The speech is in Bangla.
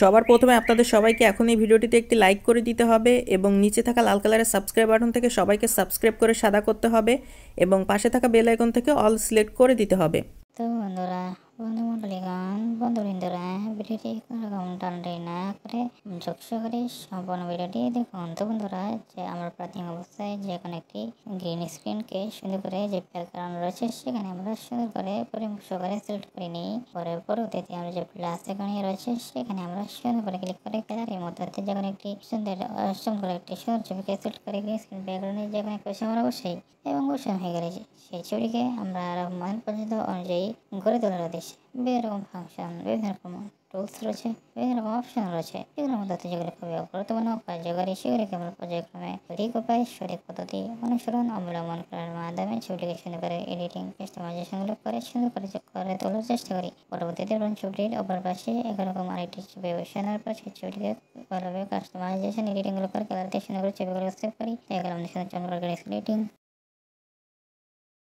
সবার প্রথমে আপনাদের সবাইকে এখন এই ভিডিওটিতে একটি লাইক করে দিতে হবে এবং নিচে থাকা লাল কালারের সাবস্ক্রাইব বাটন থেকে সবাইকে সাবস্ক্রাইব করে সাদা করতে হবে এবং পাশে থাকা বেল আইকন থেকে অল সিলেক্ট করে দিতে হবে। তো বন্ধুরা, বন্ধুমণ্ডলীগণ, বন্ধুবৃন্দরা, ভিডিওটি কোনোরকম টানাটানি না করে যুক্ত করে সম্পূর্ণ ভিডিওটি দেখুন। তো বন্ধুরা, যে আমরা প্রাথমিক অবস্থায় যে কোনো একটি গ্রিন স্ক্রিনকে সুন্দর করে যে ব্যাকগ্রাউন্ড রয়েছে সেখানে আমরা সুন্দর করে পরিমাপ সহকারে সিলেক্ট করে নিই। পরে পরবর্তীতে আমরা যে প্লাস আইকনে রয়েছে সেখানে আমরা সুন্দর করে ক্লিক করে গ্যালারির মধ্যে যে কোনো একটি সুন্দর একটি সুন্দর ছবিকে সিলেক্ট করে গ্রিন স্ক্রিন ব্যাকগ্রাউন্ডে যে কোনো একটা আমরা বসাই এবং বসানো হয়ে গেলে সেই ছবিটিকে আমরা মান পর্যন্ত অনুযায়ী গড়ে তোলার উদ্দেশ্যে বিভিন্ন রকম ফাংশন, বিভিন্ন রকম টুলস রয়েছে, বিভিন্ন রকম অপশন রয়েছে, এগুলোর মধ্যে যেগুলো খুবই গুরুত্বপূর্ণ কার্যকারী সেগুলিকে আমরা পর্যায়ক্রমে সঠিক উপায় সঠিক পদ্ধতি অনুসরণ অবলম্বন করার মাধ্যমে ছবিটিকে সুন্দর করে এডিটিং কাস্টমাইজেশনগুলো করে সুন্দর করে তোলার চেষ্টা করি। পরবর্তীতে ছবিটির অপর পাশে একরকম আরেকটি ছবি বসানোর পর সেই ছবিটিকে ভালোভাবে কাস্টমাইজেশন এডিটিংগুলো করে কালারতে সুন্দর করে ছবিগুলো সেভ করি। এগুলো আমাদের সুন্দর এডিটিং